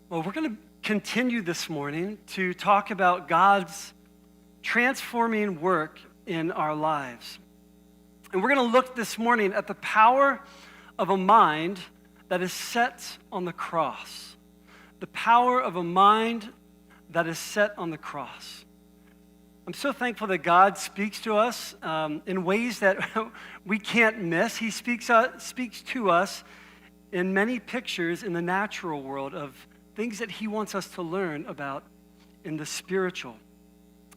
Well, we're going to continue this morning to talk about God's transforming work in our lives. And we're going to look this morning at the power of a mind that is set on the cross. The power of a mind that is set on the cross. I'm so thankful that God speaks to us in ways that we can't miss. He speaks to us in many pictures in the natural world of things that he wants us to learn about in the spiritual.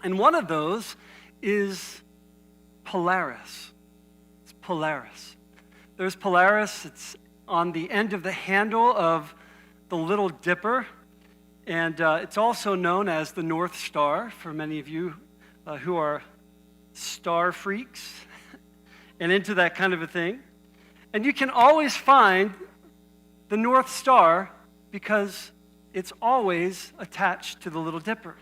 And one of those is Polaris. It's Polaris. There's Polaris. It's on the end of the handle of the Little Dipper. And it's also known as the North Star for many of you who are star freaks and into that kind of a thing. And you can always find the North Star because it's always attached to the Little Dipper.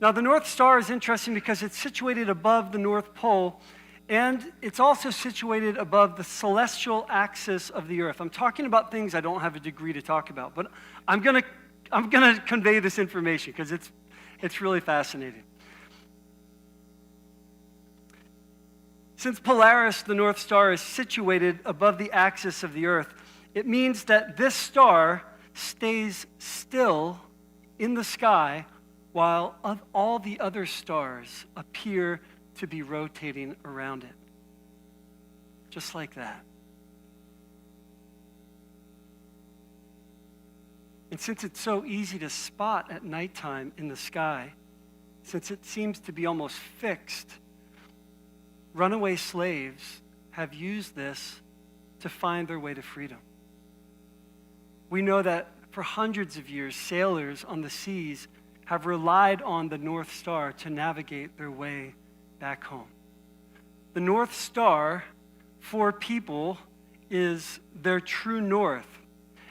Now, the North Star is interesting because it's situated above the North Pole, and it's also situated above the celestial axis of the earth. I'm talking about things I don't have a degree to talk about, but I'm gonna convey this information because it's really fascinating. Since Polaris, the North Star, is situated above the axis of the earth, it means that this star stays still in the sky while all the other stars appear to be rotating around it. Just like that. And since it's so easy to spot at nighttime in the sky, since it seems to be almost fixed, runaway slaves have used this to find their way to freedom. We know that for hundreds of years, sailors on the seas have relied on the North Star to navigate their way back home. The North Star, for people, is their true north.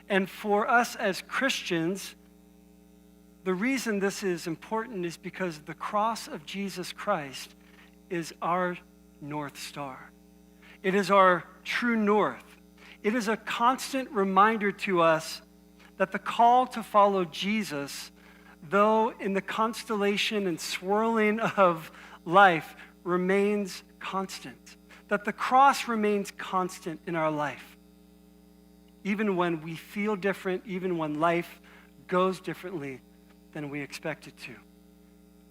And for us as Christians, the reason this is important is because the cross of Jesus Christ is our North Star. It is our true north. It is a constant reminder to us that the call to follow Jesus, though in the constellation and swirling of life, remains constant. That the cross remains constant in our life. Even when we feel different, even when life goes differently than we expect it to.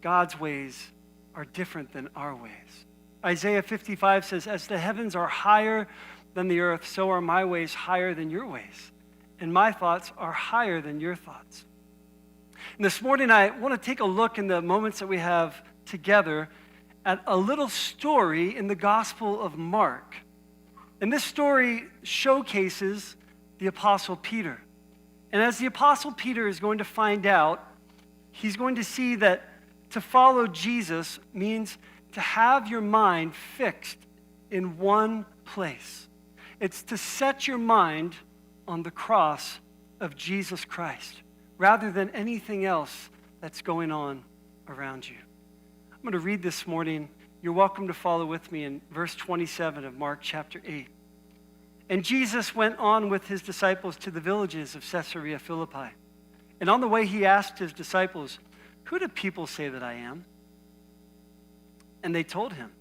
God's ways are different than our ways. Isaiah 55 says, "As the heavens are higher than the earth, so are my ways higher than your ways, and my thoughts are higher than your thoughts." And this morning, I want to take a look in the moments that we have together at a little story in the Gospel of Mark. And this story showcases the Apostle Peter. And as the Apostle Peter is going to find out, he's going to see that to follow Jesus means to have your mind fixed in one place. It's to set your mind on the cross of Jesus Christ rather than anything else that's going on around you. I'm going to read this morning. You're welcome to follow with me in verse 27 of Mark chapter 8. "And Jesus went on with his disciples to the villages of Caesarea Philippi. And on the way he asked his disciples, 'Who do people say that I am?' And they told him,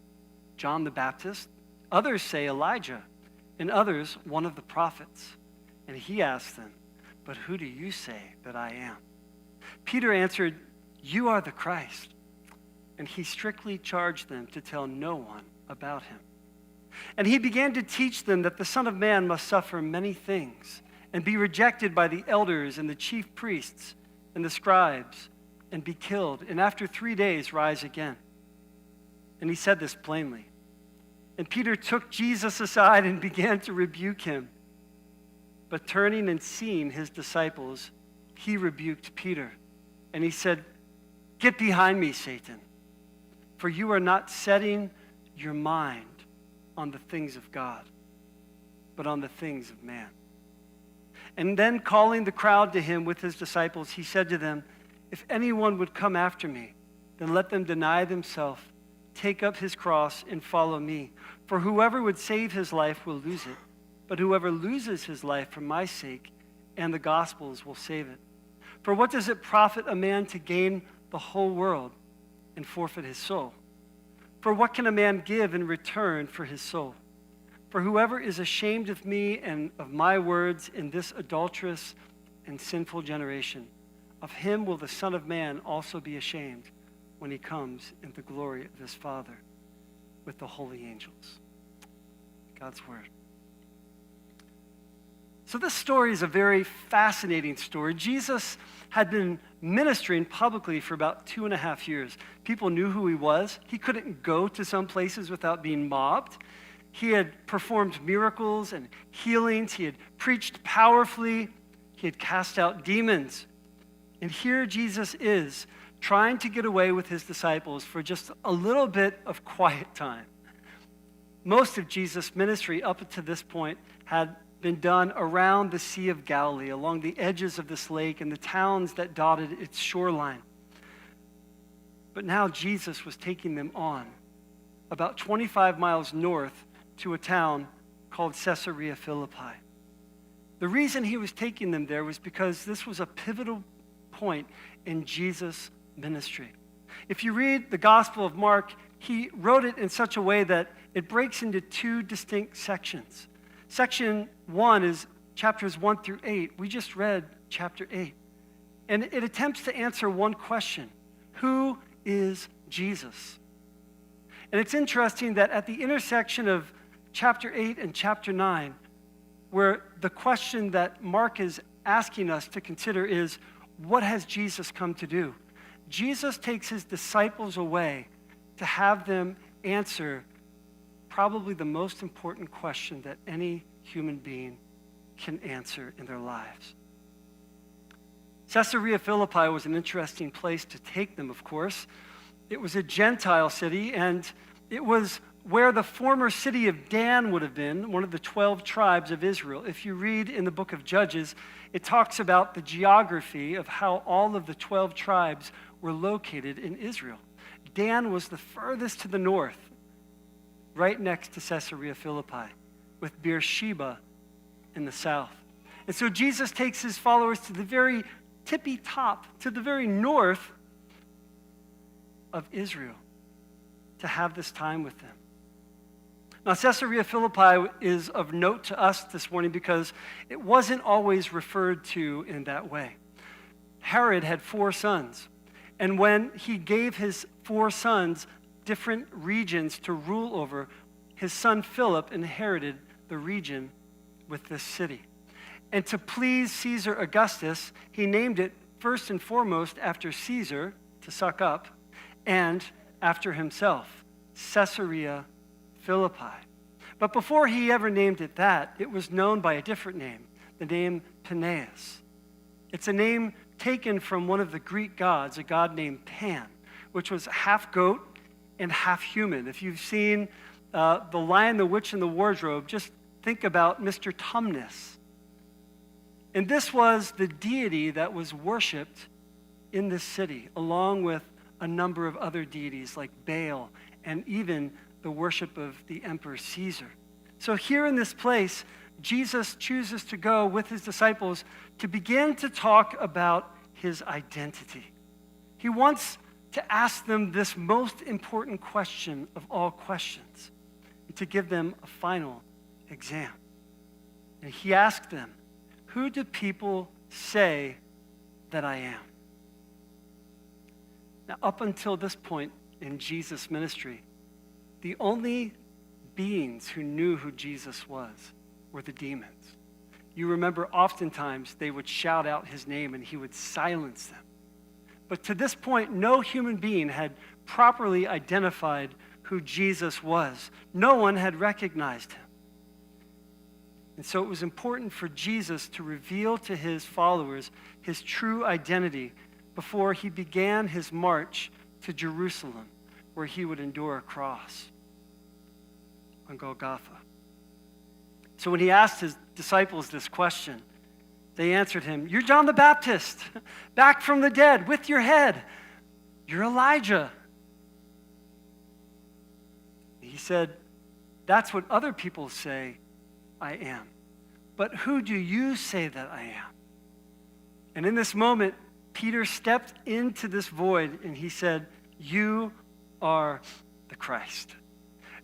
'John the Baptist. Others say Elijah, and others one of the prophets.' And he asked them, 'But who do you say that I am?' Peter answered, 'You are the Christ.' And he strictly charged them to tell no one about him. And he began to teach them that the Son of Man must suffer many things and be rejected by the elders and the chief priests and the scribes and be killed, and after 3 days rise again." And he said this plainly. And Peter took Jesus aside and began to rebuke him. But turning and seeing his disciples, he rebuked Peter. And he said, "Get behind me, Satan, for you are not setting your mind on the things of God, but on the things of man." And then calling the crowd to him with his disciples, he said to them, "If anyone would come after me, then let them deny themselves, take up his cross, and follow me. For whoever would save his life will lose it, but whoever loses his life for my sake and the gospel's will save it. For what does it profit a man to gain the whole world and forfeit his soul? For what can a man give in return for his soul? For whoever is ashamed of me and of my words in this adulterous and sinful generation, of him will the Son of Man also be ashamed when he comes in the glory of his Father with the holy angels. God's word. So this story is a very fascinating story. Jesus had been ministering publicly for about 2.5 years. People knew who he was. He couldn't go to some places without being mobbed. He had performed miracles and healings. He had preached powerfully. He had cast out demons. And here Jesus is trying to get away with his disciples for just a little bit of quiet time. Most of Jesus' ministry up to this point had been done around the Sea of Galilee, along the edges of this lake and the towns that dotted its shoreline. But now Jesus was taking them on about 25 miles north to a town called Caesarea Philippi. The reason he was taking them there was because this was a pivotal point in Jesus' ministry. If you read the Gospel of Mark, he wrote it in such a way that it breaks into 2 distinct sections. Section 1 is chapters 1 through 8. We just read chapter 8. And it attempts to answer one question: who is Jesus? And it's interesting that at the intersection of chapter 8 and chapter 9, where the question that Mark is asking us to consider is, what has Jesus come to do? Jesus takes his disciples away to have them answer probably the most important question that any human being can answer in their lives. Caesarea Philippi was an interesting place to take them, of course. It was a Gentile city, and it was where the former city of Dan would have been, one of the 12 tribes of Israel. If you read in the book of Judges, it talks about the geography of how all of the 12 tribes were located in Israel. Dan was the furthest to the north, right next to Caesarea Philippi, with Beersheba in the south. And so Jesus takes his followers to the very tippy top, to the very north of Israel, to have this time with them. Now, Caesarea Philippi is of note to us this morning because it wasn't always referred to in that way. Herod had 4 sons, and when he gave his 4 sons different regions to rule over, his son Philip inherited the region with this city. And to please Caesar Augustus, he named it first and foremost after Caesar, to suck up, and after himself, Caesarea Philippi. But before he ever named it that, it was known by a different name, the name Peneus. It's a name taken from one of the Greek gods, a god named Pan, which was half goat and half human. If you've seen The Lion, the Witch, and the Wardrobe, just think about Mr. Tumnus. And this was the deity that was worshipped in this city, along with a number of other deities like Baal and even the worship of the Emperor Caesar. So here in this place, Jesus chooses to go with his disciples to begin to talk about his identity. He wants to ask them this most important question of all questions, and to give them a final exam. And he asked them, "Who do people say that I am?" Now, up until this point in Jesus' ministry, the only beings who knew who Jesus was were the demons. You remember oftentimes they would shout out his name and he would silence them. But to this point, no human being had properly identified who Jesus was. No one had recognized him. And so it was important for Jesus to reveal to his followers his true identity before he began his march to Jerusalem, where he would endure a cross on Golgotha. So when he asked his disciples this question, they answered him, "You're John the Baptist, back from the dead with your head. You're Elijah." He said, "That's what other people say I am. But who do you say that I am?" And in this moment, Peter stepped into this void and he said, "You are the Christ.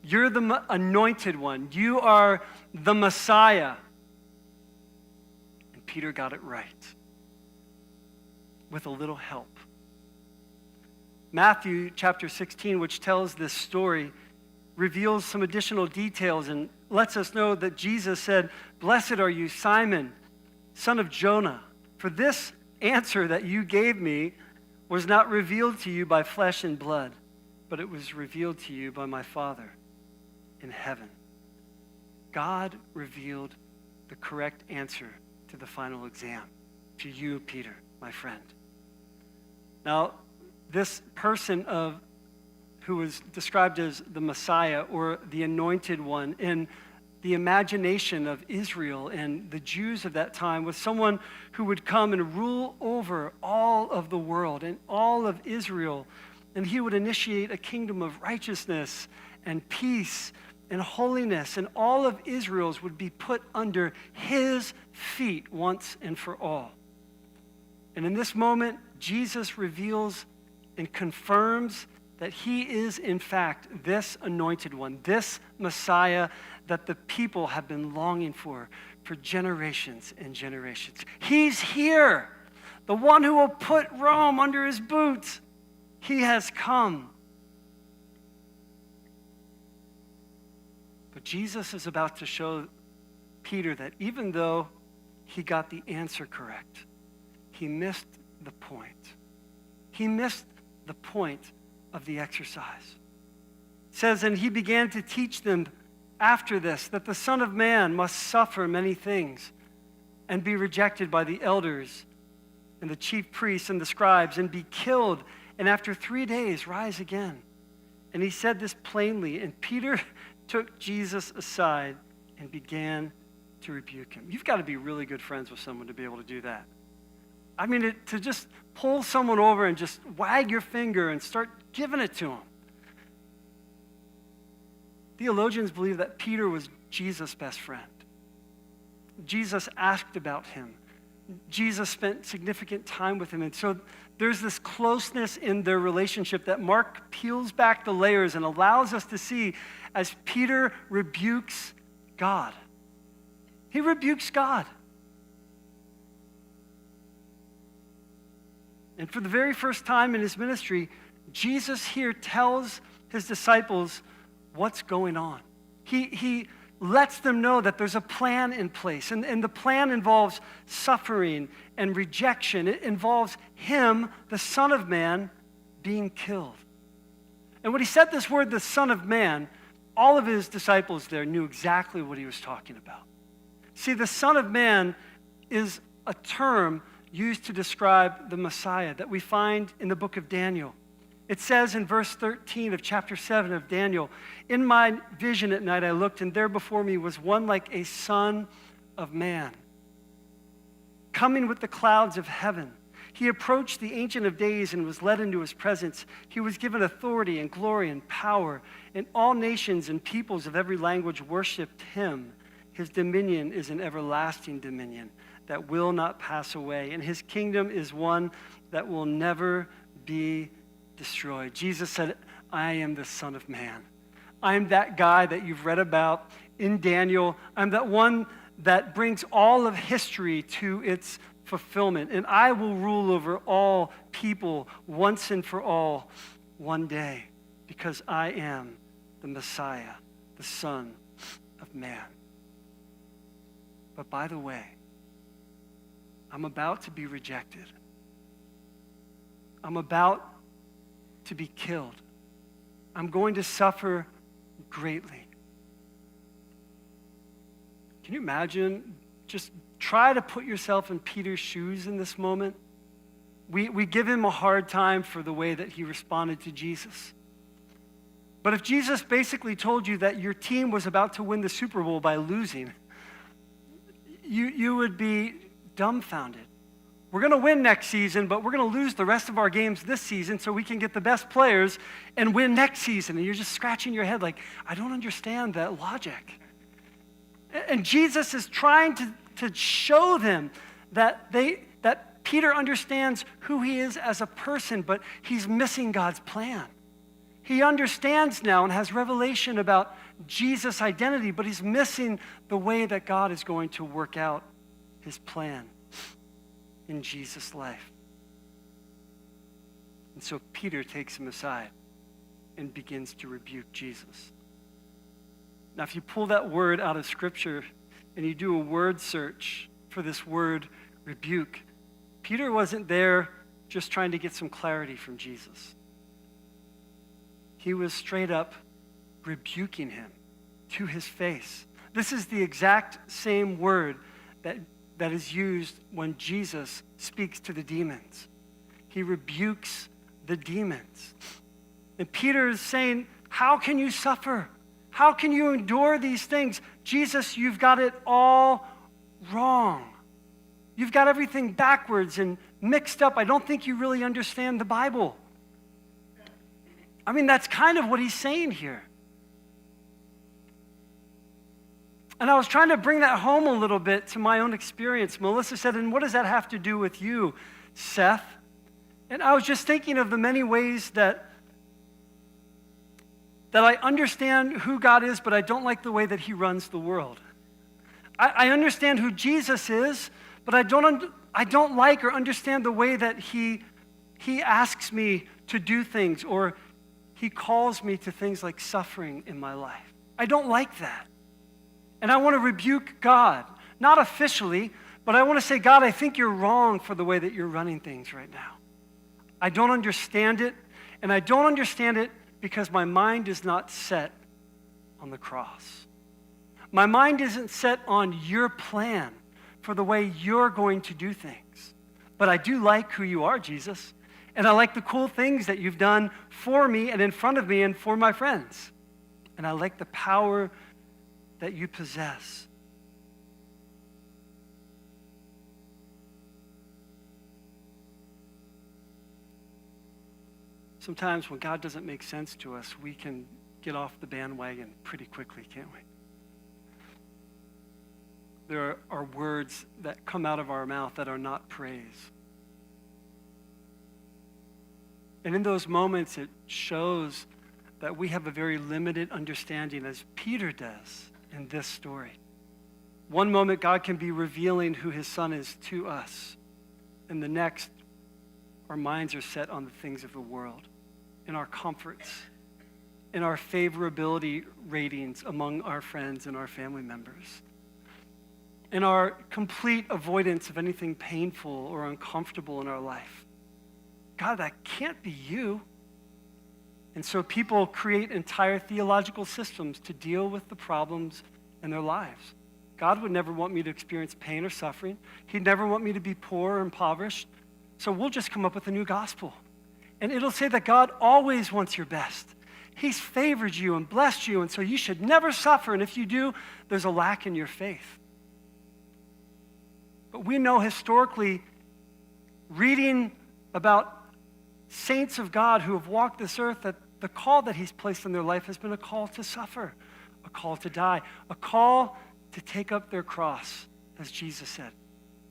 You're the anointed one. You are the Messiah." And Peter got it right with a little help. Matthew chapter 16, which tells this story, reveals some additional details and lets us know that Jesus said, "Blessed are you, Simon, son of Jonah, for this answer that you gave me was not revealed to you by flesh and blood, but it was revealed to you by my Father in heaven." God revealed the correct answer to the final exam, to you, Peter, my friend. Now, this person who was described as the Messiah or the Anointed One in the imagination of Israel and the Jews of that time was someone who would come and rule over all of the world and all of Israel. And he would initiate a kingdom of righteousness and peace and holiness. And all of Israel's would be put under his feet once and for all. And in this moment, Jesus reveals and confirms that he is, in fact, this anointed one, this Messiah that the people have been longing for generations and generations. He's here, the one who will put Rome under his boots. He has come. But Jesus is about to show Peter that even though he got the answer correct, he missed the point. He missed the point of the exercise. It says, "And he began to teach them after this that the Son of Man must suffer many things and be rejected by the elders and the chief priests and the scribes and be killed, and after 3 days rise again." And he said this plainly, and Peter took Jesus aside and began to rebuke him. You've got to be really good friends with someone to be able to do that. I mean, to just pull someone over and just wag your finger and start giving it to them. Theologians believe that Peter was Jesus' best friend. Jesus asked about him. Jesus spent significant time with him. And so there's this closeness in their relationship that Mark peels back the layers and allows us to see as Peter rebukes God. He rebukes God. And for the very first time in his ministry, Jesus here tells his disciples what's going on. He lets them know that there's a plan in place. And the plan involves suffering and rejection. It involves him, the Son of Man, being killed. And when he said this word, the Son of Man, all of his disciples there knew exactly what he was talking about. See, the Son of Man is a term used to describe the Messiah that we find in the book of Daniel. It says in verse 13 of chapter 7 of Daniel, "In my vision at night I looked, and there before me was one like a son of man, coming with the clouds of heaven. He approached the Ancient of Days and was led into his presence. He was given authority and glory and power, and all nations and peoples of every language worshiped him. His dominion is an everlasting dominion that will not pass away, and his kingdom is one that will never be destroyed." Jesus said, "I am the Son of Man. I am that guy that you've read about in Daniel. I'm that one that brings all of history to its fulfillment, and I will rule over all people once and for all one day, because I am the Messiah, the Son of Man. But by the way, I'm about to be rejected. I'm about to be killed. I'm going to suffer greatly." Can you imagine? Just try to put yourself in Peter's shoes in this moment. We give him a hard time for the way that he responded to Jesus. But if Jesus basically told you that your team was about to win the Super Bowl by losing, you would be dumbfounded. We're going to win next season, but we're going to lose the rest of our games this season so we can get the best players and win next season. And you're just scratching your head like, I don't understand that logic. And Jesus is trying to show them that Peter understands who he is as a person, but he's missing God's plan. He understands now and has revelation about Jesus' identity, but he's missing the way that God is going to work out his plan in Jesus' life. And so Peter takes him aside and begins to rebuke Jesus. Now, if you pull that word out of Scripture and you do a word search for this word rebuke, Peter wasn't there just trying to get some clarity from Jesus. He was straight up rebuking him to his face. This is the exact same word that is used when Jesus speaks to the demons. He rebukes the demons. And Peter is saying, how can you suffer? How can you endure these things? Jesus, you've got it all wrong. You've got everything backwards and mixed up. I don't think you really understand the Bible. I mean, that's kind of what he's saying here. And I was trying to bring that home a little bit to my own experience. Melissa said, and what does that have to do with you, Seth? And I was just thinking of the many ways that I understand who God is, but I don't like the way that he runs the world. I understand who Jesus is, but I don't like or understand the way that he asks me to do things, or he calls me to things like suffering in my life. I don't like that. And I want to rebuke God, not officially, but I want to say, God, I think you're wrong for the way that you're running things right now. I don't understand it, and I don't understand it because my mind is not set on the cross. My mind isn't set on your plan for the way you're going to do things. But I do like who you are, Jesus. And I like the cool things that you've done for me and in front of me and for my friends. And I like the power that you possess. Sometimes when God doesn't make sense to us, we can get off the bandwagon pretty quickly, can't we? There are words that come out of our mouth that are not praise. And in those moments, it shows that we have a very limited understanding, as Peter does in this story. One moment, God can be revealing who his son is to us. And the next, our minds are set on the things of the world, in our comforts, in our favorability ratings among our friends and our family members, in our complete avoidance of anything painful or uncomfortable in our life. God, that can't be you. And so people create entire theological systems to deal with the problems in their lives. God would never want me to experience pain or suffering. He'd never want me to be poor or impoverished. So we'll just come up with a new gospel. And it'll say that God always wants your best. He's favored you and blessed you, and so you should never suffer. And if you do, there's a lack in your faith. But we know historically, reading about saints of God who have walked this earth, that the call that he's placed in their life has been a call to suffer, a call to die, a call to take up their cross, as Jesus said,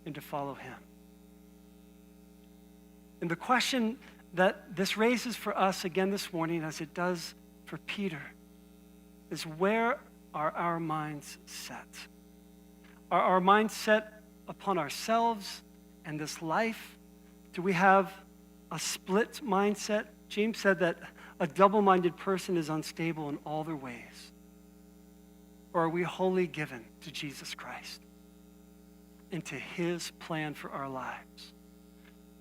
and to follow him. And the question that this raises for us again this morning, as it does for Peter, is where are our minds set? Are our minds set upon ourselves and this life? Do we have a split mindset? James said that a double-minded person is unstable in all their ways. Or are we wholly given to Jesus Christ and to his plan for our lives?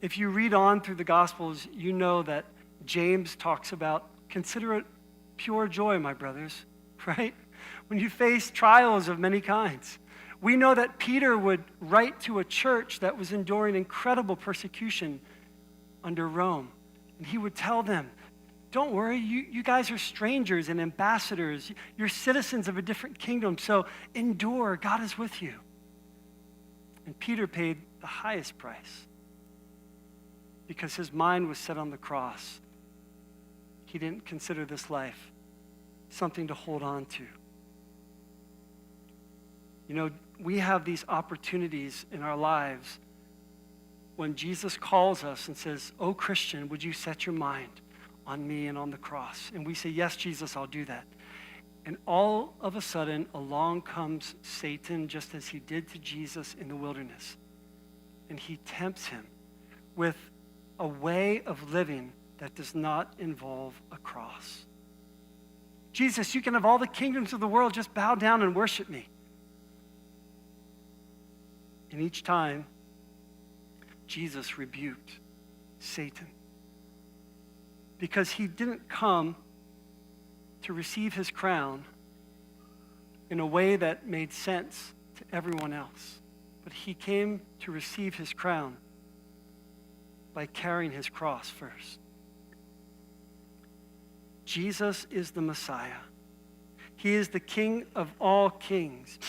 If you read on through the Gospels, you know that James talks about, consider it pure joy, my brothers, right? When you face trials of many kinds. We know that Peter would write to a church that was enduring incredible persecution under Rome. And he would tell them, don't worry, you guys are strangers and ambassadors. You're citizens of a different kingdom, so endure. God is with you. And Peter paid the highest price because his mind was set on the cross. He didn't consider this life something to hold on to. You know, we have these opportunities in our lives when Jesus calls us and says, "Oh, Christian, would you set your mind on me and on the cross?" And we say, "Yes, Jesus, I'll do that." And all of a sudden, along comes Satan, just as he did to Jesus in the wilderness. And he tempts him with a way of living that does not involve a cross. "Jesus, you can have all the kingdoms of the world, just bow down and worship me." And each time, Jesus rebuked Satan, because he didn't come to receive his crown in a way that made sense to everyone else, but he came to receive his crown by carrying his cross first. Jesus is the Messiah. He is the King of all kings.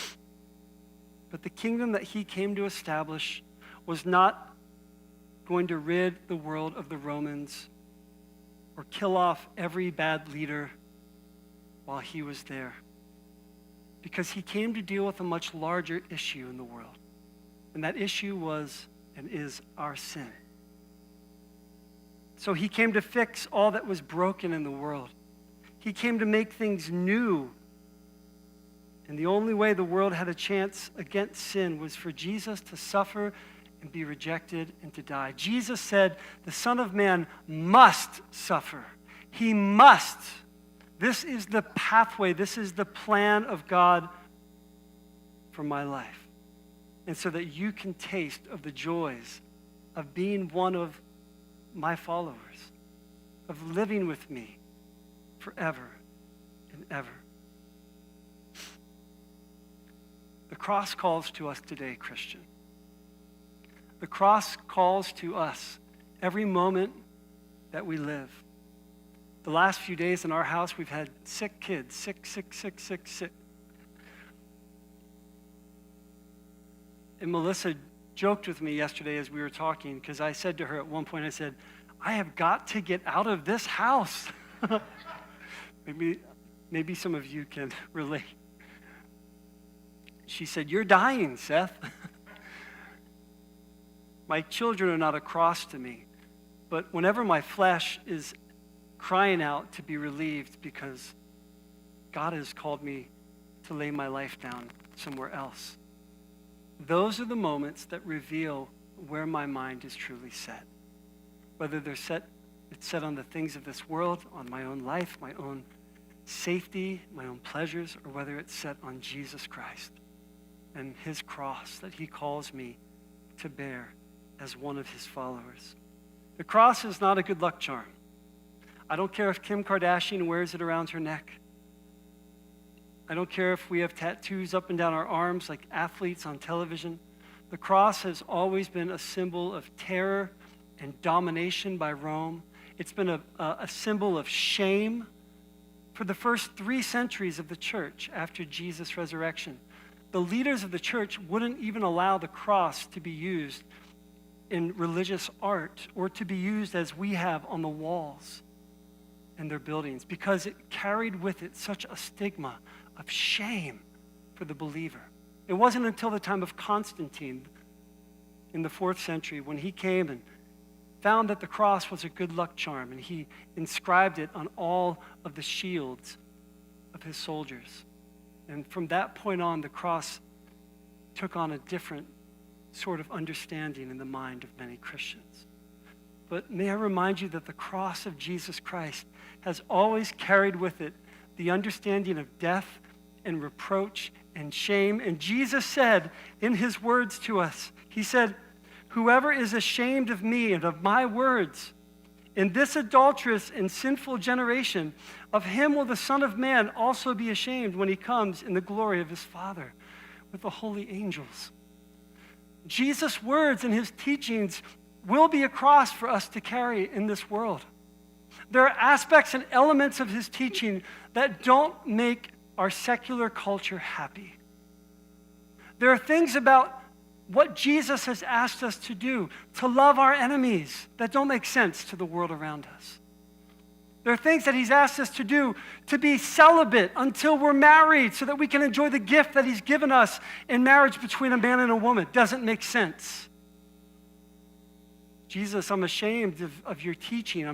But the kingdom that he came to establish was not going to rid the world of the Romans or kill off every bad leader while he was there, because he came to deal with a much larger issue in the world. And that issue was and is our sin. So he came to fix all that was broken in the world. He came to make things new. And the only way the world had a chance against sin was for Jesus to suffer and be rejected and to die. Jesus said, "The Son of Man must suffer." He must. This is the pathway. This is the plan of God for my life. And so that you can taste of the joys of being one of my followers, of living with me forever and ever. The cross calls to us today, Christian. The cross calls to us every moment that we live. The last few days in our house, we've had sick kids, sick. And Melissa joked with me yesterday as we were talking, because I said to her at one point, I said, "I have got to get out of this house." Maybe some of you can relate. She said, "You're dying, Seth." My children are not a cross to me, but whenever my flesh is crying out to be relieved because God has called me to lay my life down somewhere else, those are the moments that reveal where my mind is truly set. Whether it's set on the things of this world, on my own life, my own safety, my own pleasures, or whether it's set on Jesus Christ and his cross that he calls me to bear as one of his followers. The cross is not a good luck charm. I don't care if Kim Kardashian wears it around her neck. I don't care if we have tattoos up and down our arms like athletes on television. The cross has always been a symbol of terror and domination by Rome. It's been a symbol of shame for the first 3 centuries of the church after Jesus' resurrection. The leaders of the church wouldn't even allow the cross to be used in religious art or to be used as we have on the walls in their buildings, because it carried with it such a stigma of shame for the believer. It wasn't until the time of Constantine in the 4th century when he came and found that the cross was a good luck charm, and he inscribed it on all of the shields of his soldiers. And from that point on, the cross took on a different sort of understanding in the mind of many Christians. But may I remind you that the cross of Jesus Christ has always carried with it the understanding of death and reproach and shame. And Jesus said in his words to us, he said, "Whoever is ashamed of me and of my words in this adulterous and sinful generation, of him will the Son of Man also be ashamed when he comes in the glory of his Father with the holy angels." Jesus' words and his teachings will be a cross for us to carry in this world. There are aspects and elements of his teaching that don't make our secular culture happy. There are things about what Jesus has asked us to do, to love our enemies, that don't make sense to the world around us. There are things that he's asked us to do, to be celibate until we're married so that we can enjoy the gift that he's given us in marriage between a man and a woman. Doesn't make sense. Jesus, I'm ashamed of your teaching.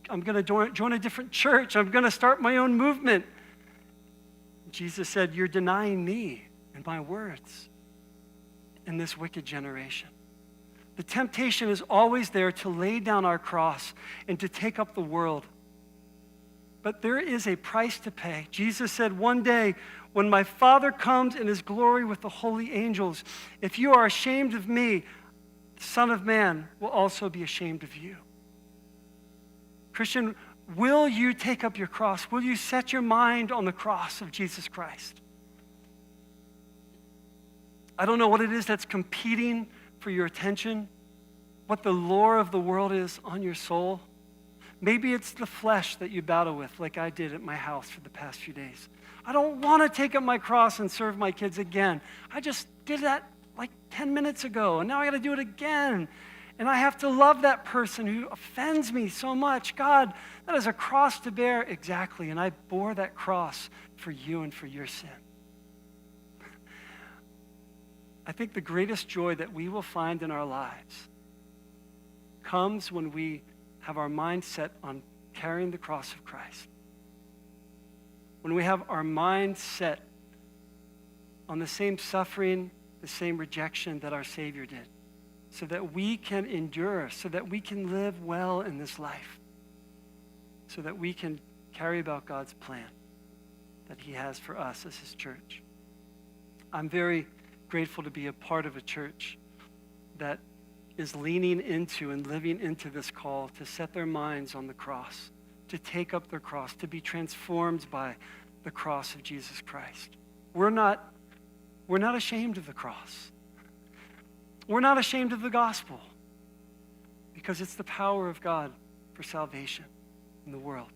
I'm going to join a different church. I'm going to start my own movement. Jesus said, you're denying me and my words in this wicked generation. The temptation is always there to lay down our cross and to take up the world. But there is a price to pay. Jesus said, one day when my Father comes in his glory with the holy angels, if you are ashamed of me, the Son of Man will also be ashamed of you. Christian, will you take up your cross? Will you set your mind on the cross of Jesus Christ? I don't know what it is that's competing for your attention, what the lure of the world is on your soul. Maybe it's the flesh that you battle with, like I did at my house for the past few days. I don't want to take up my cross and serve my kids again. I just did that like 10 minutes ago, and now I got to do it again. And I have to love that person who offends me so much. God, that is a cross to bear. Exactly, and I bore that cross for you and for your sin. I think the greatest joy that we will find in our lives comes when we have our mind set on carrying the cross of Christ. When we have our mind set on the same suffering, the same rejection that our Savior did, so that we can endure, so that we can live well in this life, so that we can carry about God's plan that he has for us as his church. I'm very grateful to be a part of a church that is leaning into and living into this call to set their minds on the cross, to take up their cross, to be transformed by the cross of Jesus Christ. We're not ashamed of the cross. We're not ashamed of the gospel because it's the power of God for salvation in the world.